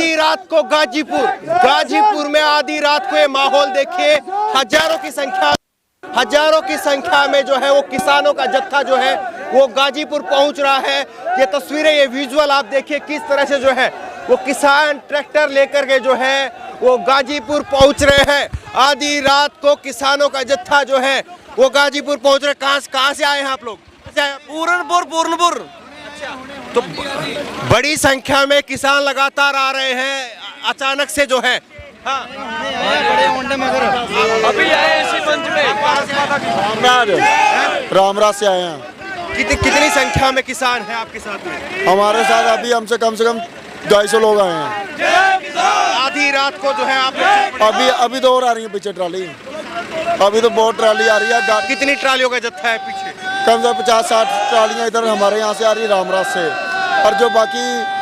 आधी रात को गाजीपुर में आधी रात को ये माहौल देखिए, हजारों की संख्या में जो है वो किसानों का जत्था जो है वो गाजीपुर पहुंच रहा है। ये तस्वीरें, ये विजुअल आप देखिए किस तरह से जो है वो किसान ट्रैक्टर लेकर के जो है वो गाजीपुर पहुंच रहे हैं। आधी रात को किसानों का जत्था जो है वो गाजीपुर पहुंच रहे। कहाँ से आए हैं आप लोग? पूरनपुर। तो बड़ी संख्या में किसान लगातार आ रहे हैं अचानक से जो है। हाँ, अभी आए इसी मंच में। रामराज से आए हैं। कितनी संख्या में किसान हैं आपके साथ में? हमारे साथ अभी हमसे कम से कम 250 लोग आए हैं। आधी रात को जो है आप अभी तो और आ रही है पीछे ट्राली। अभी तो बहुत ट्राली आ रही है। कितनी ट्रालियों का जत्था है पीछे? कम से कम 50-60 ट्रालियाँ इधर हमारे यहाँ से आ रही है रामराज से। और जो बाकी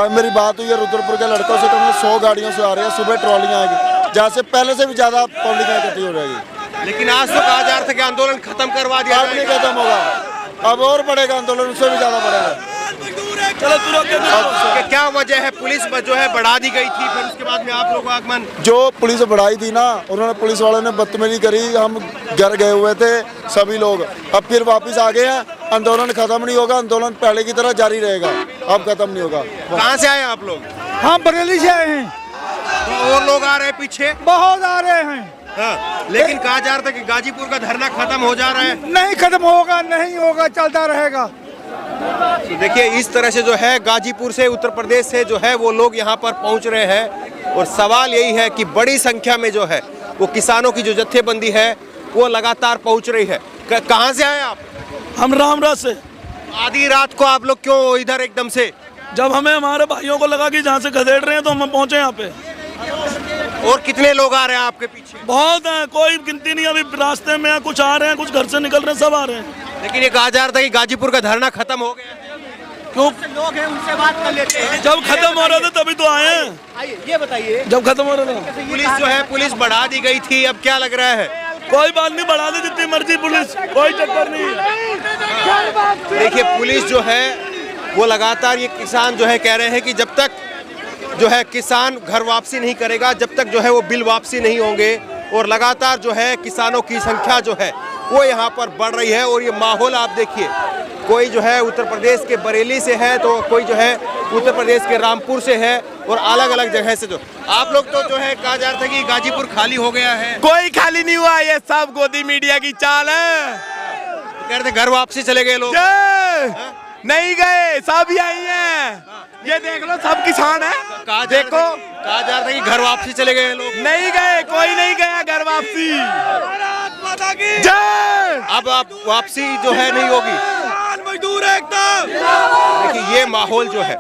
मेरी बात हुई है रुद्रपुर के लड़कों से, कम से 100 गाड़ियों से आ रही है। सुबह ट्रालियाँ आएगी, जहाँ से पहले से भी ज़्यादा पब्लिक इकट्ठी हो जाएगी। लेकिन आज तो कहा जा रहा था कि आंदोलन खत्म करवा दिया। अब नहीं खत्म होगा, अब और बढ़ेगा आंदोलन, उससे भी ज़्यादा बढ़ेगा। क्या वजह है? पुलिस जो है बढ़ा दी गई थी, फिर उसके बाद में आप लोगों का आगमन। जो पुलिस बढ़ाई थी ना, उन्होंने पुलिस वालों ने बदतमीजी करी। हम घर गए हुए थे सभी लोग, अब फिर वापस आ गए हैं। आंदोलन खत्म नहीं होगा, आंदोलन पहले की तरह जारी रहेगा, अब खत्म नहीं होगा। कहाँ से आए आप लोग? हम बरेली से आए हैं। तो और लोग आ रहे हैं पीछे? बहुत आ रहे हैं। हाँ, लेकिन कहा जा रहा था कि गाजीपुर का धरना खत्म हो जा रहा है। नहीं खत्म होगा, नहीं होगा, चलता रहेगा। तो देखिए इस तरह से जो है गाजीपुर से, उत्तर प्रदेश से जो है वो लोग यहाँ पर पहुँच रहे हैं। और सवाल यही है कि बड़ी संख्या में जो है वो किसानों की जो जत्थेबंदी है वो लगातार पहुँच रही है। कहाँ से आए आप? हम रामराज से। आधी रात को आप लोग क्यों इधर एकदम से? जब हमें हमारे भाइयों को लगा कि जहाँ से खदेड़ रहे हैं तो हम पहुँचे यहाँ पे। और कितने लोग आ रहे हैं आपके पीछे? बहुत हैं, कोई गिनती नहीं। अभी रास्ते में है, कुछ आ रहे हैं, कुछ घर से निकल रहे हैं, सब आ रहे हैं। लेकिन ये कहा जा रहा था कि गाजीपुर का धरना खत्म हो गया। क्यों? लोग हैं उनसे बात कर लेते हैं। जब खत्म हो रहा था तभी तो आए हैं। ये बताइए, जब खत्म हो रहा था। पुलिस जो है पुलिस बढ़ा दी गई थी, अब क्या लग रहा है? कोई बात नहीं, बढ़ा दे जितनी मर्जी पुलिस, कोई चक्कर नहीं। देखिए पुलिस जो है वो लगातार, ये किसान जो है कह रहे हैं कि जब तक जो है किसान घर वापसी नहीं करेगा, जब तक जो है वो बिल वापसी नहीं होंगे। और लगातार जो है किसानों की संख्या जो है वो यहाँ पर बढ़ रही है। और ये माहौल आप देखिए, कोई जो है उत्तर प्रदेश के बरेली से है, तो कोई जो है उत्तर प्रदेश के रामपुर से है, और अलग अलग जगह से। जो आप लोग तो जो है कहा जा रहा था कि गाजीपुर खाली हो गया है। कोई खाली नहीं हुआ, ये सब गोदी मीडिया की चाल है। कह रहे थे घर वापसी चले गए लोग। नहीं गए, सब यही हैं। ये देख लो, सब किसान है। देखो, कहा जा रहा था कि घर वापसी चले गए लोग। नहीं गए, कोई नहीं गया घर वापसी। अब आप वापसी जो है नहीं होगी। मजदूर एकदम। देखिए ये माहौल जो है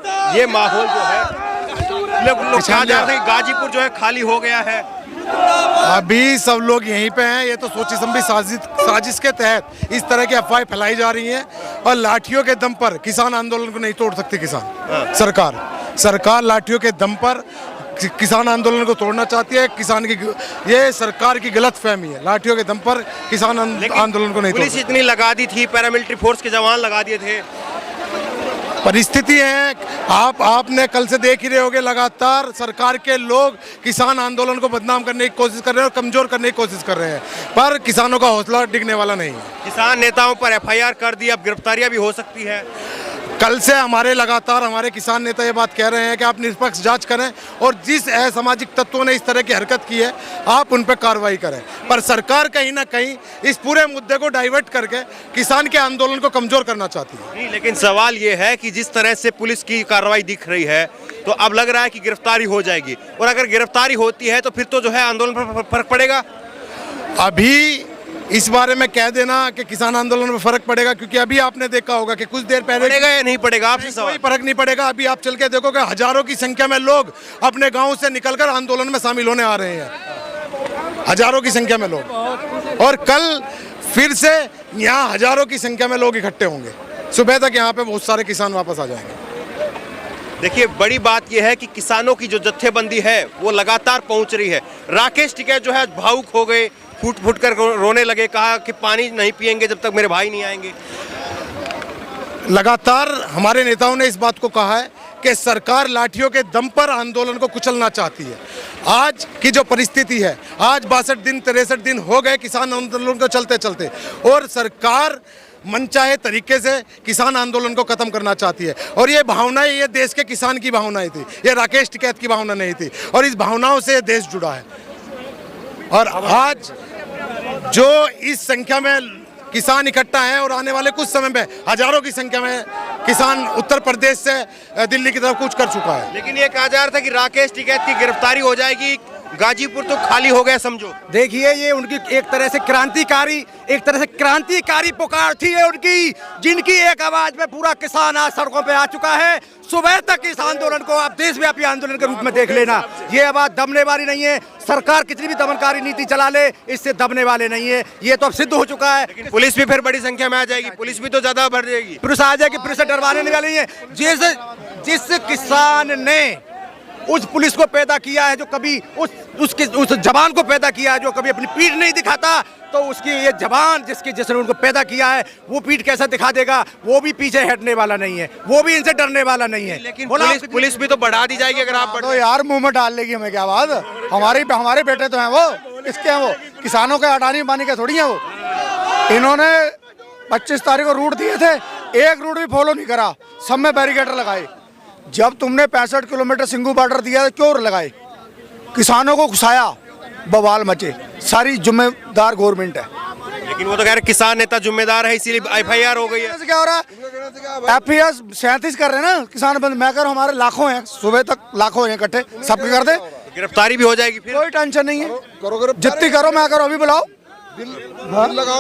लोग कहा जा रहा था कि गाजीपुर जो है खाली हो गया है। अभी सब लोग यहीं पे हैं। ये तो सोची समझी साजिश के तहत इस तरह की अफवाहें फैलाई जा रही हैं। और लाठियों के दम पर किसान आंदोलन को नहीं तोड़ सकते किसान। सरकार लाठियों के दम पर किसान आंदोलन को तोड़ना चाहती है। किसान की ये सरकार की गलत फहमी है। लाठियों के दम पर किसान आंदोलन को नहीं तोड़। पुलिस इतनी लगा दी थी, पैरामिलिट्री फोर्स के जवान लगा दिए थे। परिस्थिति है, आपने कल से देख ही रहे होगे, लगातार सरकार के लोग किसान आंदोलन को बदनाम करने की कोशिश कर रहे हैं और कमजोर करने की कोशिश कर रहे हैं। पर किसानों का हौसला डिगने वाला नहीं है। किसान नेताओं पर FIR कर दी, अब गिरफ्तारियां भी हो सकती है। कल से हमारे किसान नेता ये बात कह रहे हैं कि आप निष्पक्ष जांच करें और जिस असामाजिक तत्वों ने इस तरह की हरकत की है आप उन पर कार्रवाई करें। पर सरकार कहीं ना कहीं इस पूरे मुद्दे को डाइवर्ट करके किसान के आंदोलन को कमजोर करना चाहती है। नहीं, लेकिन सवाल ये है कि जिस तरह से पुलिस की कार्रवाई दिख रही है तो अब लग रहा है कि गिरफ्तारी हो जाएगी। और अगर गिरफ्तारी होती है तो फिर तो जो है आंदोलन पर फर्क पड़ेगा। अभी इस बारे में कह देना कि किसान आंदोलन में फर्क पड़ेगा, क्योंकि अभी आपने देखा होगा कि कुछ देर पहले पड़ेगा या नहीं पड़ेगा, आपसे सवाल। कोई फर्क नहीं पड़ेगा। अभी आप चल के देखोगे हजारों की संख्या में लोग अपने गांव से निकलकर आंदोलन में शामिल होने आ रहे हैं। हजारों की संख्या में लोग। और कल फिर से यहाँ हजारों की संख्या में लोग इकट्ठे होंगे। सुबह तक यहाँ पे बहुत सारे किसान वापस आ जाएंगे। देखिए बड़ी बात यह है कि किसानों की जो जत्थेबंदी है वो लगातार पहुंच रही है। राकेश टिकैत जो है भावुक हो गए, फूट कर रोने लगे, कहा कि पानी नहीं पिएंगे जब तक मेरे भाई नहीं आएंगे। लगातार हमारे नेताओं ने इस बात को कहा है कि सरकार लाठियों के दम पर आंदोलन को कुचलना चाहती है। आज की जो परिस्थिति है, आज 62 दिन 63 दिन हो गए किसान आंदोलन को चलते चलते, और सरकार मनचाहे तरीके से किसान आंदोलन को खत्म करना चाहती है। और ये भावनाएं, ये देश के किसान की भावनाएं थी, ये राकेश टिकैत की भावना नहीं थी, और इस भावनाओं से देश जुड़ा है। और आज जो इस संख्या में किसान इकट्ठा है, और आने वाले कुछ समय में हजारों की संख्या में किसान उत्तर प्रदेश से दिल्ली की तरफ कूच कर चुका है। लेकिन ये कहा जा रहा था कि राकेश टिकैत की गिरफ्तारी हो जाएगी, गाजीपुर तो खाली हो गया समझो। देखिए, ये उनकी एक तरह से क्रांतिकारी पुकार थी है उनकी, जिनकी एक आवाज में पूरा किसान आज सड़कों पे आ चुका है। सुबह तक इस आंदोलन को आप देशव्यापी आंदोलन के रूप में देख लेना। ये आवाज दबने वाली नहीं है। सरकार कितनी भी दमनकारी नीति चला ले, इससे दबने वाले नहीं है। ये तो अब सिद्ध हो चुका है। लेकिन पुलिस भी फिर बड़ी संख्या में आ जाएगी, पुलिस भी तो ज्यादा बढ़ जाएगी। पुलिस आ जाएगी, पुलिस से डरवाने नहीं वाली है। जिस किसान ने उस पुलिस को पैदा किया है, जो कभी उस जवान को पैदा किया है जो कभी अपनी पीठ नहीं दिखाता, तो उसकी ये जवान जिसने उनको पैदा किया है, वो पीठ कैसा दिखा देगा? वो भी पीछे हटने वाला नहीं है, वो भी इनसे डरने वाला नहीं है। लेकिन पुलिस भी तो बढ़ा दी जाएगी अगर आप तो यार मुंह में डाल लेगी हमें, क्या बात? हमारे बेटे तो हैं वो, किसके हैं वो? किसानों के अडानी बानी के थोड़ी हैं वो। इन्होंने 25 तारीख को रूट दिए थे, एक रूट भी फॉलो नहीं करा, सब में बैरिकेटर लगाए। जब तुमने 65 किलोमीटर सिंगू बॉर्डर दिया तो क्यों लगाए? किसानों को घुसाया, बवाल मचे। सारी जिम्मेदार गवर्नमेंट है। लेकिन वो तो कह रहे किसान नेता जिम्मेदार है, इसीलिए FIR हो गई है। क्या हो रहा है? FIR 37 कर रहे हैं ना किसान बंद। मैं कर हमारे लाखों हैं, सुबह तक लाखों हैं इकट्ठे, सबके कर दे, गिरफ्तारी भी हो जाएगी फिर। कोई टेंशन नहीं है, जितनी करो मैं करो, अभी बुलाओ,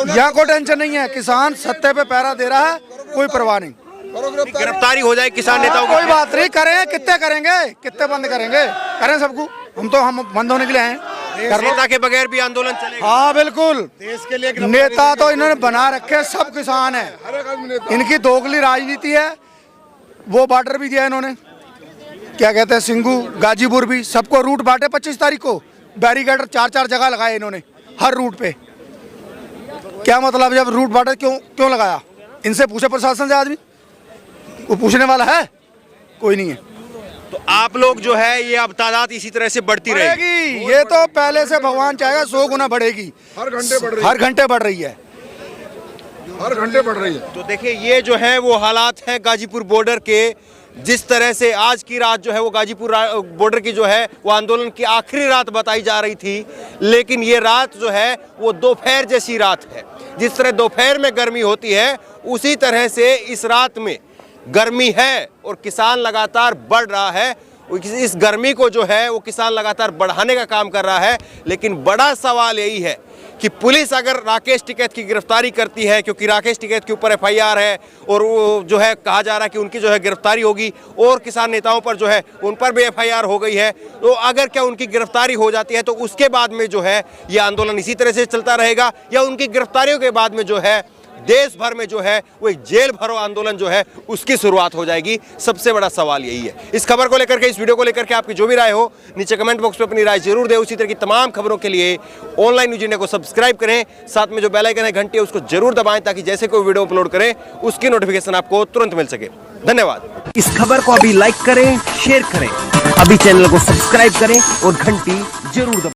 यहाँ कोई टेंशन नहीं है। किसान सत्ते पे पैरा दे रहा है, कोई परवाह नहीं। गिरफ्तारी हो जाए किसान नेताओं की। कोई बात नहीं, करें, कितने करेंगे, कितने बंद करेंगे? करें सबको, हम बंद होने के लिए हैं। नेता के बगैर भी आंदोलन चलेगा। हाँ बिल्कुल, देश के लिए नेता तो इन्होंने बना रखे, सब किसान है। इनकी दोगली राजनीति है। वो बॉर्डर भी दिया इन्होंने, क्या कहते हैं, सिंगू गाजीपुर भी, सबको रूट बांटे। 25 तारीख को बैरिकेटर 4-4 जगह लगाए इन्होंने हर रूट पे। क्या मतलब? जब रूट बांटे क्यों लगाया? इनसे पूछे प्रशासन से, आदमी वो पूछने वाला है? कोई नहीं है। तो आप लोग जो है ये अब तादाद इसी तरह से बढ़ती रहेगी। ये तो पहले से भगवान चाहेगा 100 गुना बढ़ेगी। हर घंटे बढ़ रही है, हर घंटे बढ़ रही है, हर घंटे बढ़ रही है। तो देखिए, ये जो है वो हालात है गाजीपुर बॉर्डर के। जिस तरह से आज की रात जो है वो गाजीपुर बॉर्डर की जो है वो आंदोलन की आखिरी रात बताई जा रही थी, लेकिन ये रात जो है वो दोपहर जैसी रात है। जिस तरह दोपहर में गर्मी होती है, उसी तरह से इस रात में गर्मी है, और किसान लगातार बढ़ रहा है। इस गर्मी को जो है वो किसान लगातार बढ़ाने का काम कर रहा है। लेकिन बड़ा सवाल यही है कि पुलिस अगर राकेश टिकैत की गिरफ्तारी करती है, क्योंकि राकेश टिकैत के ऊपर FIR है, और वो जो है कहा जा रहा है कि उनकी जो है गिरफ्तारी होगी, और किसान नेताओं पर जो है उन पर भी FIR हो गई है, तो अगर क्या उनकी गिरफ्तारी हो जाती है तो उसके बाद में जो है ये आंदोलन इसी तरह से चलता रहेगा, या उनकी गिरफ्तारियों के बाद में जो है देश भर में जो है वो एक जेल भरो आंदोलन जो है उसकी शुरुआत हो जाएगी? सबसे बड़ा सवाल यही है। इस खबर को लेकर के, इस वीडियो को लेकर के आपकी जो भी राय हो, नीचे कमेंट बॉक्स में अपनी राय जरूर दें। उसी तरह की तमाम खबरों के लिए ऑनलाइन न्यूज़ इंडिया को सब्सक्राइब करें, साथ में जो बेल आइकन है घंटी उसको जरूर दबाएं, ताकि जैसे कोई वीडियो अपलोड करें उसकी नोटिफिकेशन आपको तुरंत मिल सके। धन्यवाद। इस खबर को अभी लाइक करें, शेयर करें, अभी चैनल को सब्सक्राइब करें और घंटी जरूर दबाएं।